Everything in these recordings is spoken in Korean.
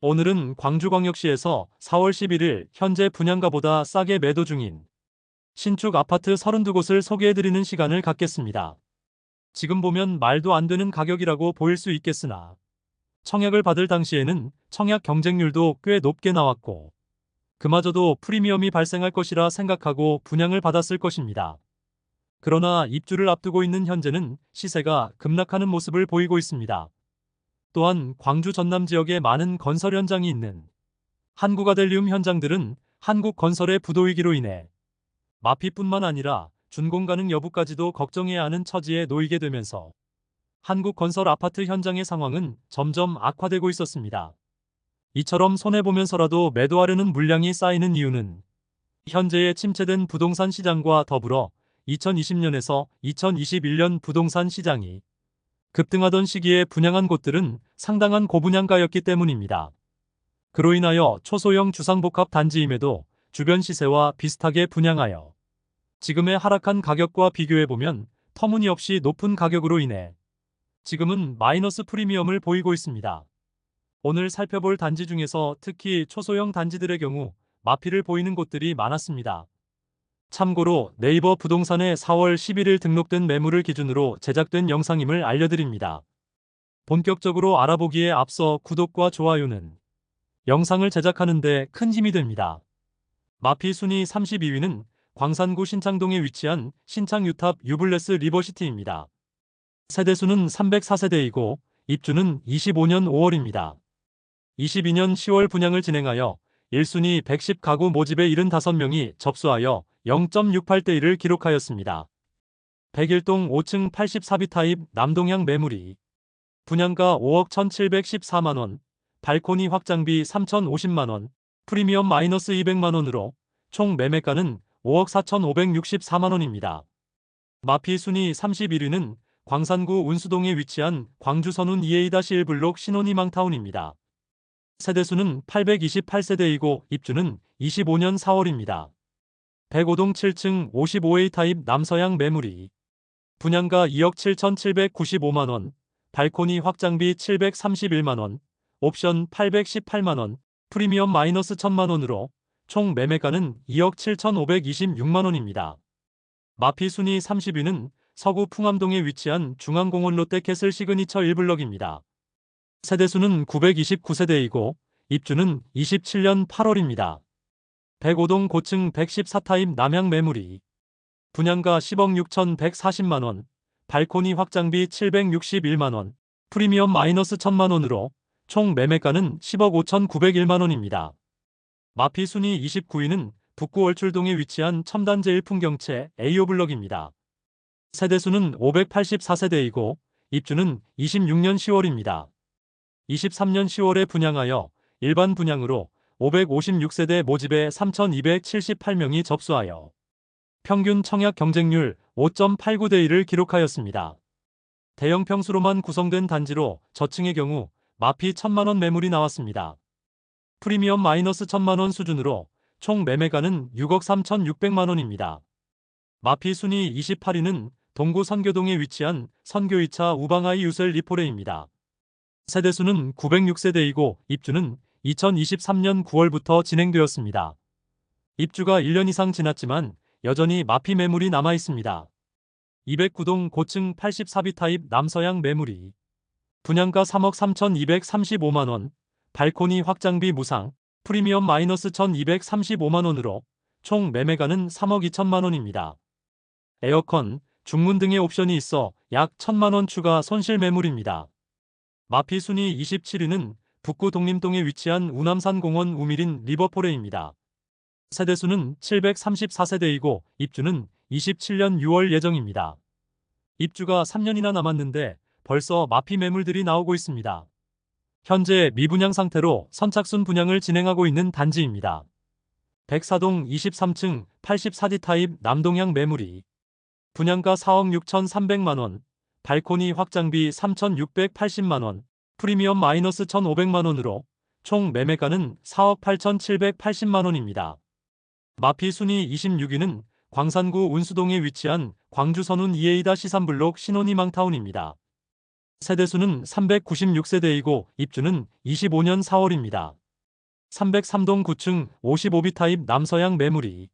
오늘은 광주광역시에서 4월 11일 현재 분양가보다 싸게 매도 중인 신축 아파트 32곳을 소개해드리는 시간을 갖겠습니다. 지금 보면 말도 안 되는 가격이라고 보일 수 있겠으나 청약을 받을 당시에는 청약 경쟁률도 꽤 높게 나왔고 그마저도 프리미엄이 발생할 것이라 생각하고 분양을 받았을 것입니다. 그러나 입주를 앞두고 있는 현재는 시세가 급락하는 모습을 보이고 있습니다. 또한 광주 전남 지역에 많은 건설 현장이 있는 한국아델리움 현장들은 한국건설의 부도위기로 인해 마피뿐만 아니라 준공 가능 여부까지도 걱정해야 하는 처지에 놓이게 되면서 한국건설 아파트 현장의 상황은 점점 악화되고 있었습니다. 이처럼 손해보면서라도 매도하려는 물량이 쌓이는 이유는 현재의 침체된 부동산 시장과 더불어 2020년에서 2021년 부동산 시장이 급등하던 시기에 분양한 곳들은 상당한 고분양가였기 때문입니다. 그로 인하여 초소형 주상복합 단지임에도 주변 시세와 비슷하게 분양하여 지금의 하락한 가격과 비교해보면 터무니없이 높은 가격으로 인해 지금은 마이너스 프리미엄을 보이고 있습니다. 오늘 살펴볼 단지 중에서 특히 초소형 단지들의 경우 마피를 보이는 곳들이 많았습니다. 참고로 네이버 부동산에 4월 11일 등록된 매물을 기준으로 제작된 영상임을 알려드립니다. 본격적으로 알아보기에 앞서 구독과 좋아요는 영상을 제작하는 데 큰 힘이 됩니다. 마피 순위 32위는 광산구 신창동에 위치한 신창유탑 유블레스 리버시티입니다. 세대수는 304세대이고 입주는 25년 5월입니다. 22년 10월 분양을 진행하여 1순위 110가구 모집에 75명이 접수하여 0.68대 1을 기록하였습니다. 101동 5층 84비 타입 남동향 매물이 분양가 5억 1,714만원, 발코니 확장비 3,050만원, 프리미엄 마이너스 200만원으로 총 매매가는 5억 4,564만원입니다. 마피 순위 31위는 광산구 운수동에 위치한 광주선운 EA-1블록 신혼희망타운입니다. 세대수는 828세대이고 입주는 25년 4월입니다. 105동 7층 55A 타입 남서향 매물이 분양가 2억 7,795만원, 발코니 확장비 731만원, 옵션 818만원, 프리미엄 마이너스 1,000만원으로 총 매매가는 2억 7,526만원입니다. 마피 순위 30위는 서구 풍암동에 위치한 중앙공원 롯데캐슬 시그니처 1블럭입니다. 세대수는 929세대이고 입주는 27년 8월입니다. 105동 고층 114타입 남향 매물이 분양가 10억 6,140만원, 발코니 확장비 761만원, 프리미엄 마이너스 1,000만원으로 총 매매가는 10억 5,901만원입니다. 마피 순위 29위는 북구 월출동에 위치한 첨단제일 풍경채 A오블럭입니다. 세대수는 584세대이고 입주는 26년 10월입니다. 23년 10월에 분양하여 일반 분양으로 556세대 모집에 3,278명이 접수하여 평균 청약 경쟁률 5.89대 1을 기록하였습니다. 대형 평수로만 구성된 단지로 저층의 경우 마피 1,000만원 매물이 나왔습니다. 프리미엄 마이너스 1,000만원 수준으로 총 매매가는 6억 3,600만원입니다. 마피 순위 28위는 동구 선교동에 위치한 선교 2차 우방아이 유셀 리포레입니다. 세대수는 906세대이고 입주는 2023년 9월부터 진행되었습니다. 입주가 1년 이상 지났지만 여전히 마피 매물이 남아 있습니다. 209동 고층 84비 타입 남서향 매물이 분양가 3억 3,235만원, 발코니 확장비 무상, 프리미엄 마이너스 1,235만원으로 총 매매가는 3억 2천만원입니다. 에어컨, 중문 등의 옵션이 있어 약 1,000만원 추가 손실 매물입니다. 마피 순위 27위는 북구 독림동에 위치한 우남산공원 우미린 리버포레입니다. 세대수는 734세대이고 입주는 27년 6월 예정입니다. 입주가 3년이나 남았는데 벌써 마피 매물들이 나오고 있습니다. 현재 미분양 상태로 선착순 분양을 진행하고 있는 단지입니다. 104동 23층 84D 타입 남동향 매물이 분양가 4억 6,300만원, 발코니 확장비 3,680만원, 프리미엄 마이너스 1,500만원으로 총 매매가는 4억 8,780만원입니다. 마피 순위 26위는 광산구 운수동에 위치한 광주선운 EA-13블록 신혼희망타운입니다. 세대수는 396세대이고 입주는 25년 4월입니다. 303동 9층 55B 타입 남서양 매물이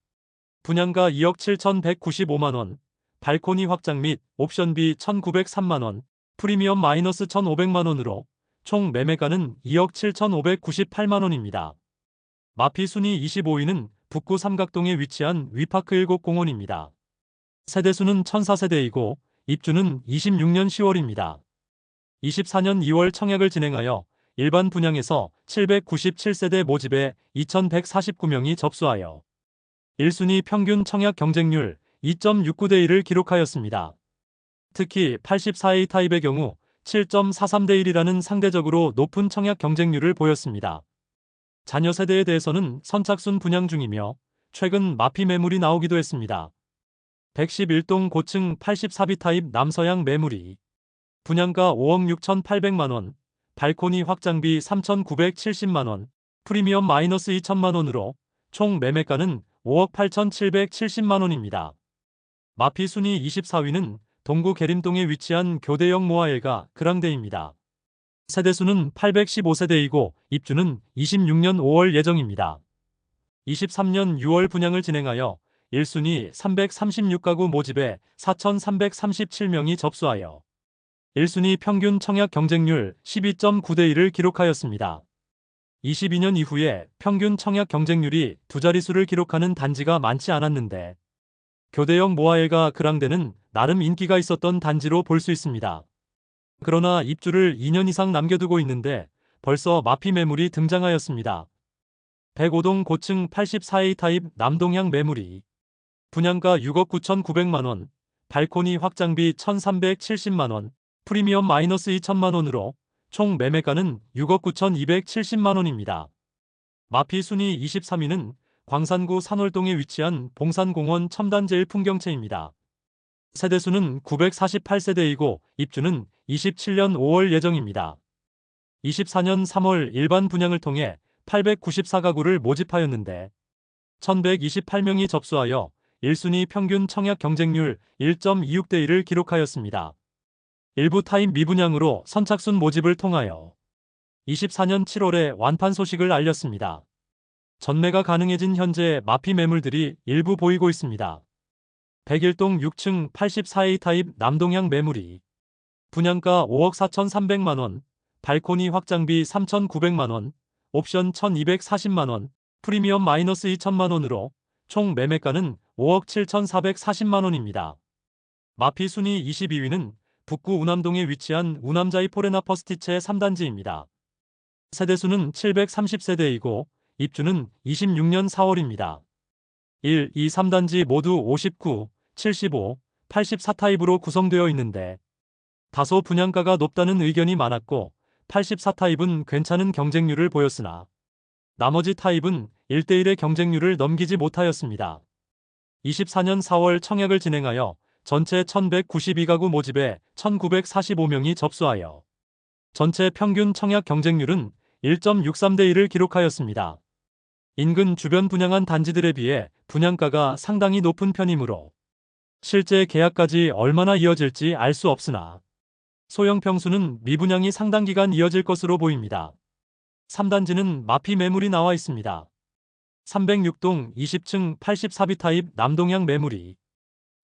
분양가 2억 7,195만원, 발코니 확장 및 옵션비 1,903만원, 프리미엄 마이너스 1,500만원으로 총 매매가는 2억 7,598만원입니다. 마피 순위 25위는 북구 삼각동에 위치한 위파크 1곡공원입니다. 세대수는 1,004세대이고 입주는 26년 10월입니다. 24년 2월 청약을 진행하여 일반 분양에서 797세대 모집에 2,149명이 접수하여 1순위 평균 청약 경쟁률 2.69대 1을 기록하였습니다. 특히 84A 타입의 경우 7.43대 1이라는 상대적으로 높은 청약 경쟁률을 보였습니다. 자녀 세대에 대해서는 선착순 분양 중이며 최근 마피 매물이 나오기도 했습니다. 111동 고층 84B 타입 남서양 매물이 분양가 5억 6,800만원, 발코니 확장비 3,970만원, 프리미엄 마이너스 2천만원으로 총 매매가는 5억 8,770만원입니다. 마피 순위 24위는 동구 계림동에 위치한 교대역 모아일가 그랑데입니다. 세대수는 815세대이고 입주는 26년 5월 예정입니다. 23년 6월 분양을 진행하여 1순위 336가구 모집에 4,337명이 접수하여 1순위 평균 청약 경쟁률 12.9대 1을 기록하였습니다. 22년 이후에 평균 청약 경쟁률이 두 자릿수를 기록하는 단지가 많지 않았는데 교대역 모아일가 그랑데는 나름 인기가 있었던 단지로 볼 수 있습니다. 그러나 입주를 2년 이상 남겨두고 있는데 벌써 마피 매물이 등장하였습니다. 105동 고층 84A 타입 남동향 매물이 분양가 6억 9,900만원, 발코니 확장비 1,370만원, 프리미엄 마이너스 2천만원으로 총 매매가는 6억 9,270만원입니다. 마피 순위 23위는 광산구 산월동에 위치한 봉산공원 첨단제일 풍경채입니다. 세대수는 948세대이고 입주는 27년 5월 예정입니다. 24년 3월 일반 분양을 통해 894가구를 모집하였는데 1,128명이 접수하여 1순위 평균 청약 경쟁률 1.26대 1을 기록하였습니다. 일부 타입 미분양으로 선착순 모집을 통하여 24년 7월에 완판 소식을 알렸습니다. 전매가 가능해진 현재 마피 매물들이 일부 보이고 있습니다. 101동 6층 84A 타입 남동향 매물이 분양가 5억 4,300만원, 발코니 확장비 3,900만원, 옵션 1,240만원, 프리미엄 마이너스 2천만원으로 총 매매가는 5억 7,440만원입니다. 마피 순위 22위는 북구 우남동에 위치한 우남자이 포레나 퍼스티체 3단지입니다. 세대수는 730세대이고 입주는 26년 4월입니다. 1, 2, 3단지 모두 59, 75, 84 타입으로 구성되어 있는데 다소 분양가가 높다는 의견이 많았고 84 타입은 괜찮은 경쟁률을 보였으나 나머지 타입은 1대1의 경쟁률을 넘기지 못하였습니다. 24년 4월 청약을 진행하여 전체 1,192가구 모집에 1,945명이 접수하여 전체 평균 청약 경쟁률은 1.63대 1을 기록하였습니다. 인근 주변 분양한 단지들에 비해 분양가가 상당히 높은 편이므로 실제 계약까지 얼마나 이어질지 알 수 없으나 소형 평수는 미분양이 상당 기간 이어질 것으로 보입니다. 3단지는 마피 매물이 나와 있습니다. 306동 20층 84B 타입 남동향 매물이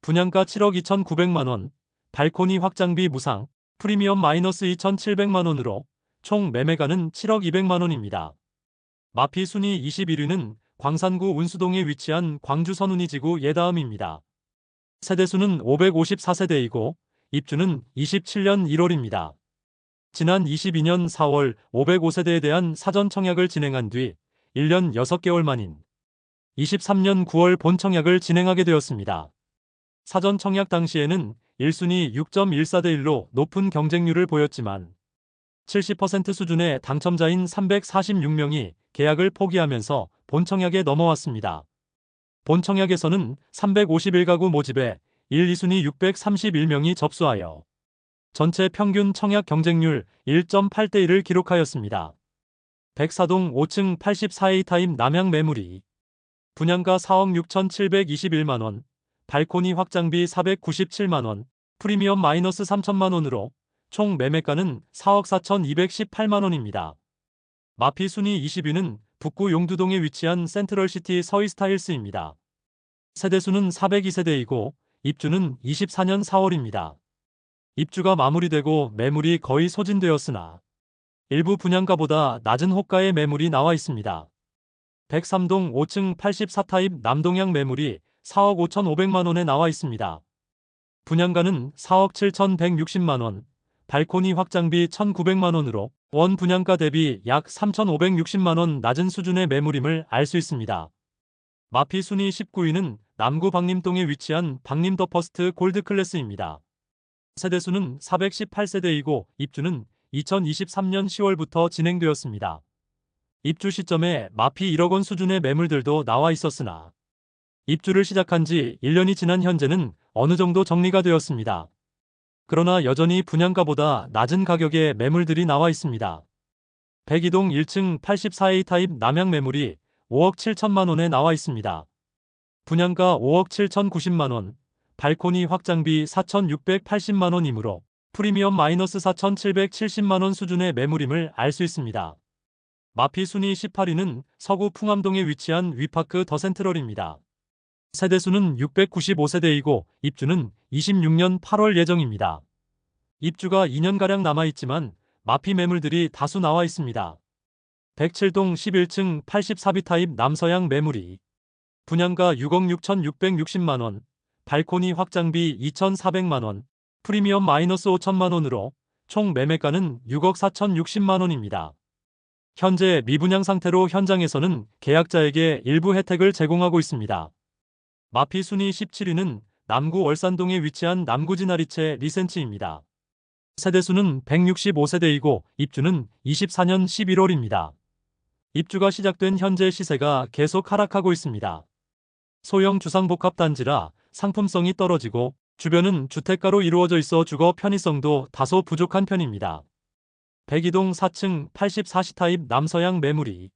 분양가 7억 2,900만원, 발코니 확장비 무상, 프리미엄 마이너스 2,700만원으로 총 매매가는 7억 200만원입니다. 마피 순위 21위는 광산구 운수동에 위치한 광주 선운이지구 예다음입니다. 세대수는 554세대이고 입주는 27년 1월입니다. 지난 22년 4월 505세대에 대한 사전 청약을 진행한 뒤 1년 6개월 만인 23년 9월 본 청약을 진행하게 되었습니다. 사전 청약 당시에는 1순위 6.14대 1로 높은 경쟁률을 보였지만 70% 수준의 당첨자인 346명이 계약을 포기하면서 본청약에 넘어왔습니다. 본청약에서는 351가구 모집에 1, 2순위 631명이 접수하여 전체 평균 청약 경쟁률 1.8대 1을 기록하였습니다. 104동 5층 84A 타입 남향 매물이 분양가 4억 6,721만원, 발코니 확장비 497만원, 프리미엄 마이너스 3천만원으로 총 매매가는 4억 4,218만원입니다. 마피 순위 20위는 북구 용두동에 위치한 센트럴시티 서이스타일스입니다. 세대수는 402세대이고 입주는 24년 4월입니다. 입주가 마무리되고 매물이 거의 소진되었으나 일부 분양가보다 낮은 호가의 매물이 나와 있습니다. 103동 5층 84타입 남동향 매물이 4억 5,500만원에 나와 있습니다. 분양가는 4억 7,160만원, 발코니 확장비 1,900만원으로 원 분양가 대비 약 3,560만원 낮은 수준의 매물임을 알 수 있습니다. 마피 순위 19위는 남구 박림동에 위치한 박림 더 퍼스트 골드 클래스입니다. 세대수는 418세대이고 입주는 2023년 10월부터 진행되었습니다. 입주 시점에 마피 1억 원 수준의 매물들도 나와 있었으나 입주를 시작한 지 1년이 지난 현재는 어느 정도 정리가 되었습니다. 그러나 여전히 분양가보다 낮은 가격의 매물들이 나와 있습니다. 102동 1층 84A 타입 남향 매물이 5억 7천만원에 나와 있습니다. 분양가 5억 7,090만원, 발코니 확장비 4,680만원이므로 프리미엄 마이너스 4,770만원 수준의 매물임을 알 수 있습니다. 마피 순위 18위는 서구 풍암동에 위치한 위파크 더 센트럴입니다. 세대수는 695세대이고 입주는 26년 8월 예정입니다. 입주가 2년가량 남아있지만 마피 매물들이 다수 나와 있습니다. 107동 11층 84B 타입 남서향 매물이 분양가 6억 6,660만원, 발코니 확장비 2,400만원, 프리미엄 마이너스 5천만원으로 총 매매가는 6억 4,060만원입니다. 현재 미분양 상태로 현장에서는 계약자에게 일부 혜택을 제공하고 있습니다. 마피 순위 17위는 남구 월산동에 위치한 남구진아리채 리센치입니다. 세대수는 165세대이고 입주는 24년 11월입니다. 입주가 시작된 현재 시세가 계속 하락하고 있습니다. 소형 주상복합단지라 상품성이 떨어지고 주변은 주택가로 이루어져 있어 주거 편의성도 다소 부족한 편입니다. 102동 4층 84시 타입 남서향 매물이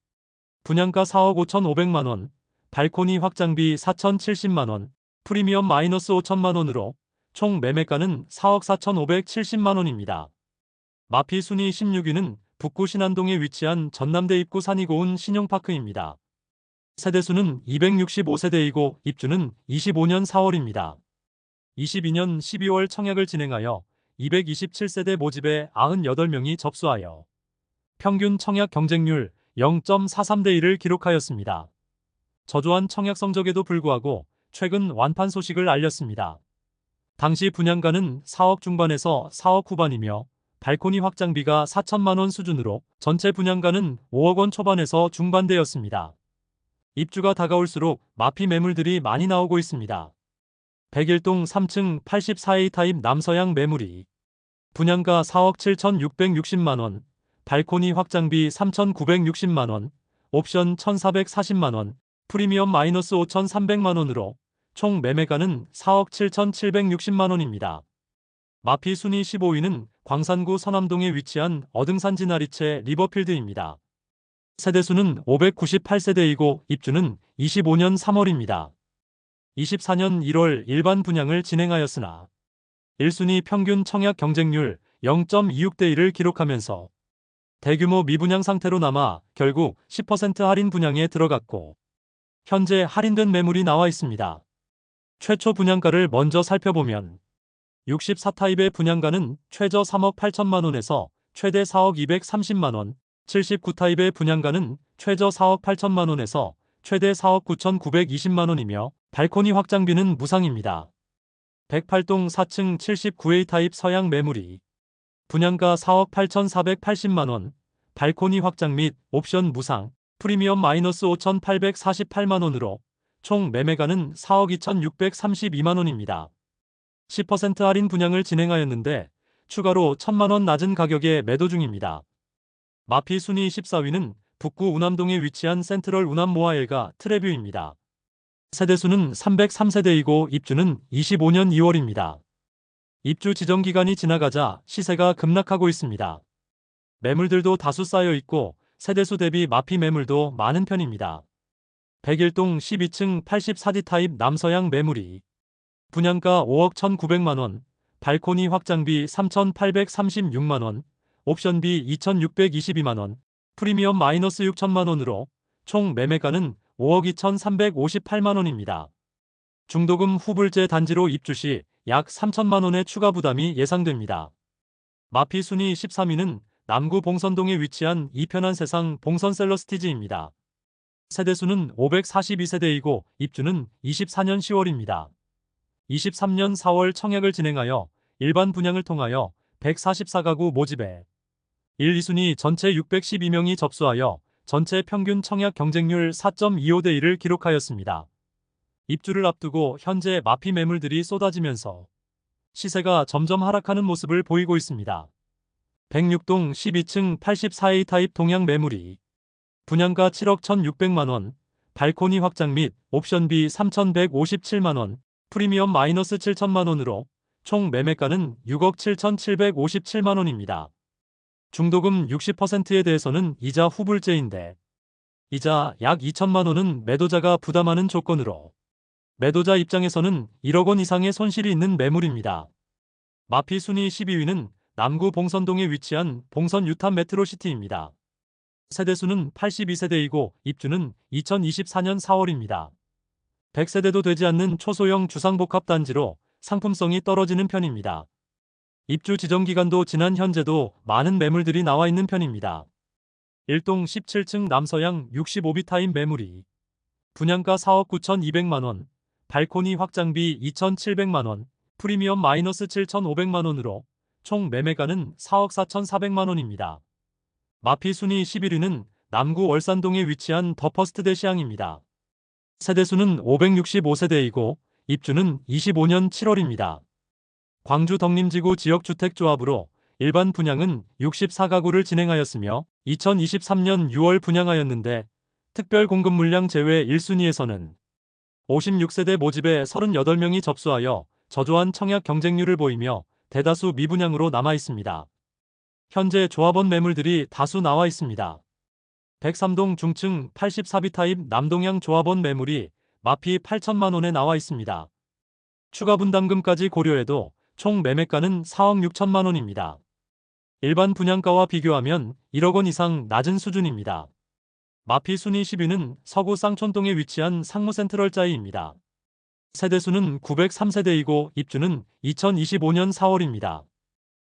분양가 4억 5,500만원, 발코니 확장비 4,070만원, 프리미엄 마이너스 5천만원으로 총 매매가는 4억 4,570만원입니다. 마피 순위 16위는 북구 신안동에 위치한 전남대 입구 산이 고운 신용파크입니다. 세대수는 265세대이고 입주는 25년 4월입니다. 22년 12월 청약을 진행하여 227세대 모집에 98명이 접수하여 평균 청약 경쟁률 0.43대 1을 기록하였습니다. 저조한 청약 성적에도 불구하고 최근 완판 소식을 알렸습니다. 당시 분양가는 4억 중반에서 4억 후반이며 발코니 확장비가 4천만원 수준으로 전체 분양가는 5억 원 초반에서 중반대였습니다. 입주가 다가올수록 마피 매물들이 많이 나오고 있습니다. 101동 3층 84A 타입 남서향 매물이 분양가 4억 7,660만원, 발코니 확장비 3,960만원, 옵션 1,440만원, 프리미엄 마이너스 5,300만원으로 총 매매가는 4억 7,760만원입니다. 마피 순위 15위는 광산구 서남동에 위치한 어등산 진아리채 리버필드입니다. 세대수는 598세대이고 입주는 25년 3월입니다. 24년 1월 일반 분양을 진행하였으나 1순위 평균 청약 경쟁률 0.26대 1을 기록하면서 대규모 미분양 상태로 남아 결국 10% 할인 분양에 들어갔고 현재 할인된 매물이 나와 있습니다. 최초 분양가를 먼저 살펴보면 64타입의 분양가는 최저 3억 8천만원에서 최대 4억 230만원, 79타입의 분양가는 최저 4억 8천만원에서 최대 4억 9,920만원이며 발코니 확장비는 무상입니다. 108동 4층 79A 타입 서양 매물이 분양가 4억 8,480만원, 발코니 확장 및 옵션 무상, 프리미엄 마이너스 5,848만원으로 총 매매가는 4억 2,632만원입니다. 10% 할인 분양을 진행하였는데 추가로 1,000만원 낮은 가격에 매도 중입니다. 마피 순위 14위는 북구 운암동에 위치한 센트럴 운암 모아엘가 트레뷰입니다. 세대수는 303세대이고 입주는 25년 2월입니다. 입주 지정 기간이 지나가자 시세가 급락하고 있습니다. 매물들도 다수 쌓여 있고 세대수 대비 마피 매물도 많은 편입니다. 101동 12층 84D 타입 남서향 매물이 분양가 5억 1,900만원, 발코니 확장비 3,836만원, 옵션비 2,622만원, 프리미엄 마이너스 6천만원으로 총 매매가는 5억 2,358만원입니다. 중도금 후불제 단지로 입주 시 약 3천만원의 추가 부담이 예상됩니다. 마피 순위 13위는 남구 봉선동에 위치한 이편한 세상 봉선 셀러스티지입니다. 세대수는 542세대이고 입주는 24년 10월입니다. 23년 4월 청약을 진행하여 일반 분양을 통하여 144가구 모집에 1, 2순위 전체 612명이 접수하여 전체 평균 청약 경쟁률 4.25대 1을 기록하였습니다. 입주를 앞두고 현재 마피 매물들이 쏟아지면서 시세가 점점 하락하는 모습을 보이고 있습니다. 106동 12층 84A 타입 동양 매물이 분양가 7억 1,600만원, 발코니 확장 및 옵션비 3,157만원, 프리미엄 마이너스 7천만원으로 총 매매가는 6억 7,757만원입니다. 중도금 60%에 대해서는 이자 후불제인데 이자 약 2천만원은 매도자가 부담하는 조건으로 매도자 입장에서는 1억 원 이상의 손실이 있는 매물입니다. 마피 순위 12위는 남구 봉선동에 위치한 봉선 유탄 메트로시티입니다. 세대수는 82세대이고 입주는 2024년 4월입니다. 100세대도 되지 않는 초소형 주상복합단지로 상품성이 떨어지는 편입니다. 입주 지정 기간도 지난 현재도 많은 매물들이 나와 있는 편입니다. 1동 17층 남서양 65비 타입 매물이 분양가 4억 9,200만원, 발코니 확장비 2,700만원, 프리미엄 마이너스 7,500만원으로 총 매매가는 4억 4,400만원입니다. 마피 순위 11위는 남구 월산동에 위치한 더 퍼스트대 시향입니다. 세대수는 565세대이고 입주는 25년 7월입니다. 광주 덕림지구 지역주택조합으로 일반 분양은 64가구를 진행하였으며 2023년 6월 분양하였는데 특별 공급 물량 제외 1순위에서는 56세대 모집에 38명이 접수하여 저조한 청약 경쟁률을 보이며 대다수 미분양으로 남아 있습니다. 현재 조합원 매물들이 다수 나와 있습니다. 103동 중층 84비 타입 남동향 조합원 매물이 마피 8천만원에 나와 있습니다. 추가 분담금까지 고려해도 총 매매가는 4억 6천만원입니다. 일반 분양가와 비교하면 1억 원 이상 낮은 수준입니다. 마피 순위 10위는 서구 쌍촌동에 위치한 상무센트럴자이입니다. 세대수는 903세대이고 입주는 2025년 4월입니다.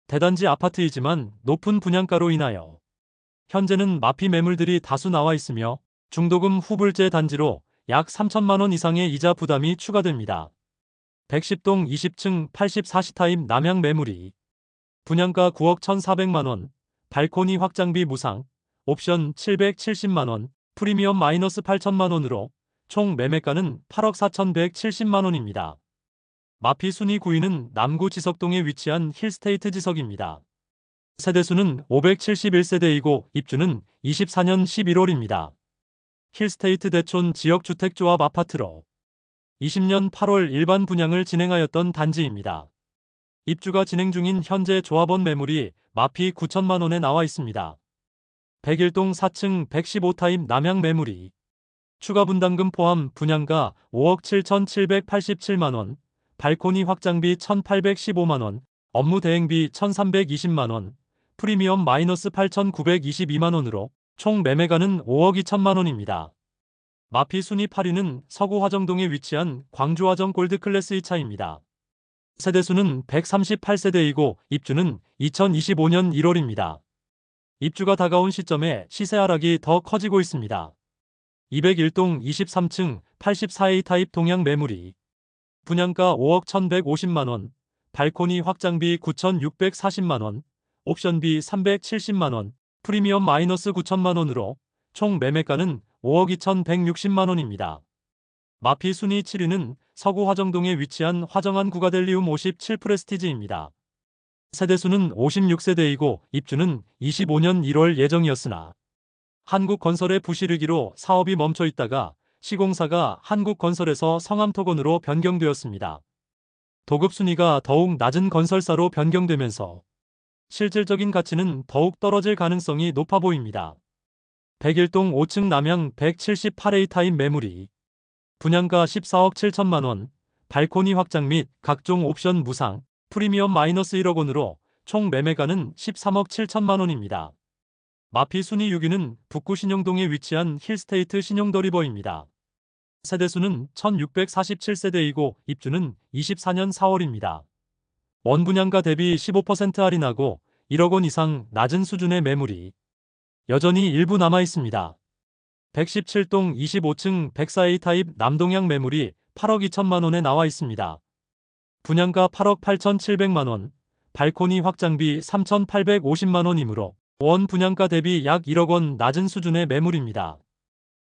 대단지 아파트이지만 높은 분양가로 인하여 현재는 마피 매물들이 다수 나와 있으며 중도금 후불제 단지로 약 3천만원 이상의 이자 부담이 추가됩니다. 110동 20층 84시 타입 남향 매물이 분양가 9억 1,400만원, 발코니 확장비 무상, 옵션 770만원, 프리미엄 마이너스 8천만원으로 총 매매가는 8억 4,170만원입니다. 마피 순위 9위는 남구 지석동에 위치한 힐스테이트 지석입니다. 세대수는 571세대이고 입주는 24년 11월입니다. 힐스테이트 대촌 지역주택조합 아파트로 20년 8월 일반 분양을 진행하였던 단지입니다. 입주가 진행 중인 현재 조합원 매물이 마피 9천만원에 나와 있습니다. 101동 4층 115타입 남향 매물이 추가 분담금 포함 분양가 5억 7,787만원, 발코니 확장비 1,815만원, 업무 대행비 1,320만원, 프리미엄 마이너스 8,922만원으로 총 매매가는 5억 2천만원입니다. 마피 순위 8위는 서구 화정동에 위치한 광주 화정 골드 클래스 2차입니다. 세대수는 138세대이고 입주는 2025년 1월입니다. 입주가 다가온 시점에 시세 하락이 더 커지고 있습니다. 201동 23층 84A 타입 동양 매물이 분양가 5억 1,150만원, 발코니 확장비 9,640만원, 옵션비 370만원, 프리미엄 마이너스 9천만원으로 총 매매가는 5억 2,160만원입니다. 마피 순위 7위는 서구 화정동에 위치한 화정한 구가델리움 57 프레스티지입니다. 세대수는 56세대이고 입주는 25년 1월 예정이었으나 한국건설의 부실이기로 사업이 멈춰 있다가 시공사가 한국건설에서 성암토건으로 변경되었습니다. 도급순위가 더욱 낮은 건설사로 변경되면서 실질적인 가치는 더욱 떨어질 가능성이 높아 보입니다. 101동 5층 남향 178A 타입 매물이 분양가 14억 7천만원, 발코니 확장 및 각종 옵션 무상, 프리미엄 마이너스 1억 원으로 총 매매가는 13억 7천만 원입니다. 마피 순위 6위는 북구 신용동에 위치한 힐스테이트 신용더리버입니다. 세대수는 1647세대이고 입주는 24년 4월입니다. 원 분양가 대비 15% 할인하고 1억 원 이상 낮은 수준의 매물이 여전히 일부 남아 있습니다. 117동 25층 104A 타입 남동향 매물이 8억 2천만 원에 나와 있습니다. 분양가 8억 8,700만 원, 발코니 확장비 3,850만 원이므로 원 분양가 대비 약 1억 원 낮은 수준의 매물입니다.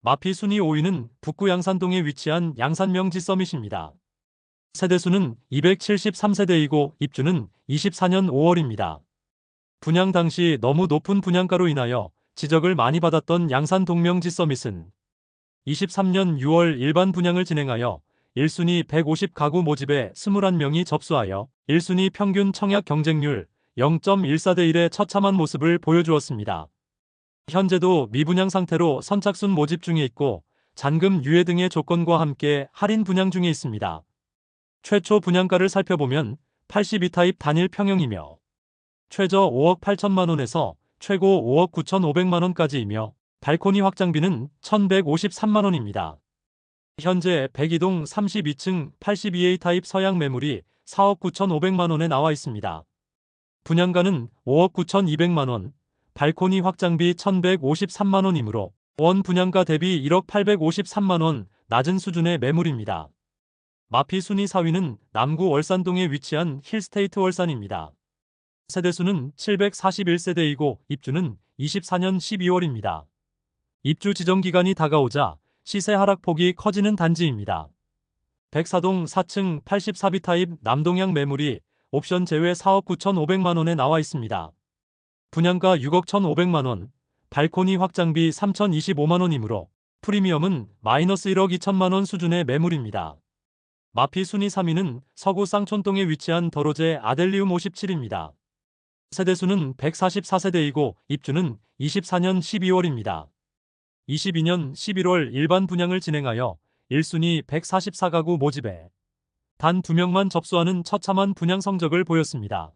마피 순위 5위는 북구 양산동에 위치한 양산명지 서밋입니다. 세대수는 273세대이고 입주는 24년 5월입니다. 분양 당시 너무 높은 분양가로 인하여 지적을 많이 받았던 양산 동명지 서밋은 23년 6월 일반 분양을 진행하여 1순위 150가구 모집에 21명이 접수하여 1순위 평균 청약 경쟁률 0.14대 1의 처참한 모습을 보여주었습니다. 현재도 미분양 상태로 선착순 모집 중에 있고 잔금 유예 등의 조건과 함께 할인 분양 중에 있습니다. 최초 분양가를 살펴보면 82타입 단일 평형이며 최저 5억 8천만 원에서 최고 5억 9,500만 원까지이며 발코니 확장비는 1,153만 원입니다. 현재 102동 32층 82A 타입 서양 매물이 4억 9,500만 원에 나와 있습니다. 분양가는 5억 9,200만 원, 발코니 확장비 1,153만 원이므로 원 분양가 대비 1억 853만 원 낮은 수준의 매물입니다. 마피 순위 4위는 남구 월산동에 위치한 힐스테이트 월산입니다. 세대수는 741세대이고 입주는 24년 12월입니다. 입주 지정 기간이 다가오자 시세 하락폭이 커지는 단지입니다. 104동 4층 84B 타입 남동향 매물이 옵션 제외 4억 9,500만 원에 나와 있습니다. 분양가 6억 1,500만 원, 발코니 확장비 3,025만 원이므로 프리미엄은 마이너스 1억 2천만 원 수준의 매물입니다. 마피 순위 3위는 서구 쌍촌동에 위치한 더로제 아델리움 57입니다. 세대수는 144세대이고 입주는 24년 12월입니다. 22년 11월 일반 분양을 진행하여 1순위 144가구 모집에 단 2명만 접수하는 처참한 분양 성적을 보였습니다.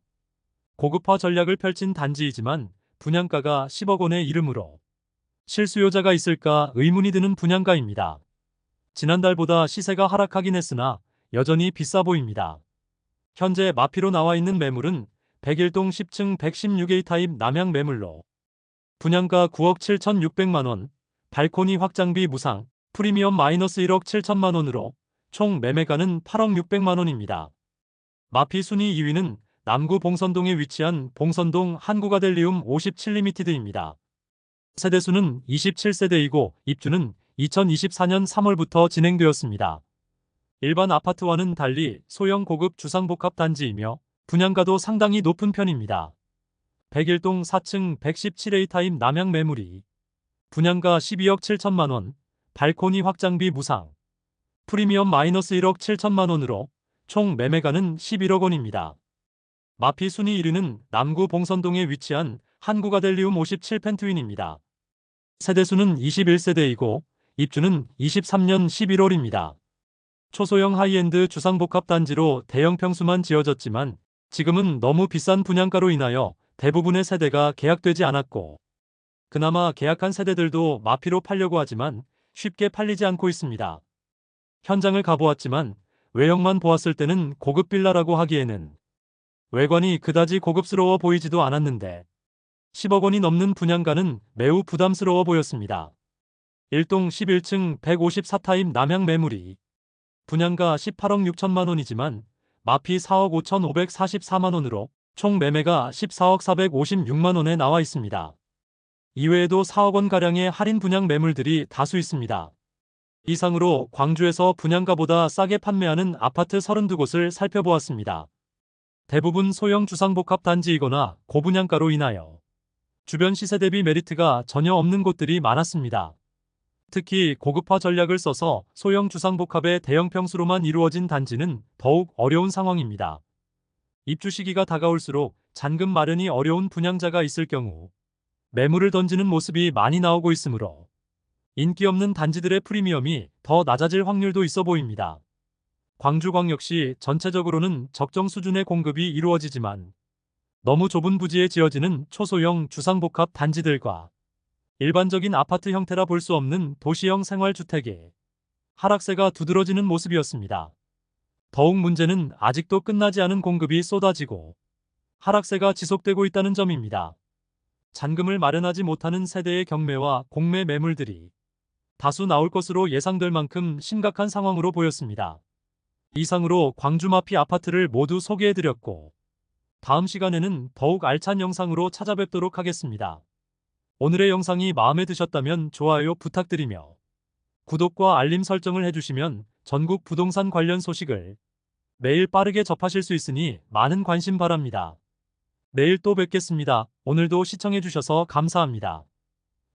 고급화 전략을 펼친 단지이지만 분양가가 10억 원에 이르므로 실수요자가 있을까 의문이 드는 분양가입니다. 지난달보다 시세가 하락하긴 했으나 여전히 비싸 보입니다. 현재 마피로 나와 있는 매물은 101동 10층 116A 타입 남향 매물로 분양가 9억 7,600만 원, 발코니 확장비 무상, 프리미엄 마이너스 1억 7천만 원으로 총 매매가는 8억 600만 원입니다. 마피 순위 2위는 남구 봉선동에 위치한 봉선동 한국아델리움 57리미티드입니다. 세대수는 27세대이고 입주는 2024년 3월부터 진행되었습니다. 일반 아파트와는 달리 소형 고급 주상복합 단지이며 분양가도 상당히 높은 편입니다. 101동 4층 117A 타입 남향 매물이 분양가 12억 7천만 원, 발코니 확장비 무상, 프리미엄 마이너스 1억 7천만 원으로 총 매매가는 11억 원입니다. 마피 순위 1위는 남구 봉선동에 위치한 한국아델리움 57 펜트윈입니다. 세대수는 21세대이고 입주는 23년 11월입니다. 초소형 하이엔드 주상복합 단지로 대형 평수만 지어졌지만 지금은 너무 비싼 분양가로 인하여 대부분의 세대가 계약되지 않았고 그나마 계약한 세대들도 마피로 팔려고 하지만 쉽게 팔리지 않고 있습니다. 현장을 가보았지만 외형만 보았을 때는 고급 빌라라고 하기에는 외관이 그다지 고급스러워 보이지도 않았는데 10억 원이 넘는 분양가는 매우 부담스러워 보였습니다. 1동 11층 154타입 남향 매물이 분양가 18억 6천만 원이지만 마피 4억 5,544만 원으로 총 매매가 14억 456만 원에 나와 있습니다. 이외에도 4억 원가량의 할인 분양 매물들이 다수 있습니다. 이상으로 광주에서 분양가보다 싸게 판매하는 아파트 32곳을 살펴보았습니다. 대부분 소형 주상복합 단지이거나 고분양가로 인하여 주변 시세 대비 메리트가 전혀 없는 곳들이 많았습니다. 특히 고급화 전략을 써서 소형 주상복합의 대형 평수로만 이루어진 단지는 더욱 어려운 상황입니다. 입주 시기가 다가올수록 잔금 마련이 어려운 분양자가 있을 경우 매물을 던지는 모습이 많이 나오고 있으므로 인기 없는 단지들의 프리미엄이 더 낮아질 확률도 있어 보입니다. 광주광역시 전체적으로는 적정 수준의 공급이 이루어지지만 너무 좁은 부지에 지어지는 초소형 주상복합 단지들과 일반적인 아파트 형태라 볼 수 없는 도시형 생활주택에 하락세가 두드러지는 모습이었습니다. 더욱 문제는 아직도 끝나지 않은 공급이 쏟아지고 하락세가 지속되고 있다는 점입니다. 잔금을 마련하지 못하는 세대의 경매와 공매 매물들이 다수 나올 것으로 예상될 만큼 심각한 상황으로 보였습니다. 이상으로 광주 마피 아파트를 모두 소개해드렸고 다음 시간에는 더욱 알찬 영상으로 찾아뵙도록 하겠습니다. 오늘의 영상이 마음에 드셨다면 좋아요 부탁드리며 구독과 알림 설정을 해주시면 전국 부동산 관련 소식을 매일 빠르게 접하실 수 있으니 많은 관심 바랍니다. 내일 또 뵙겠습니다. 오늘도 시청해주셔서 감사합니다.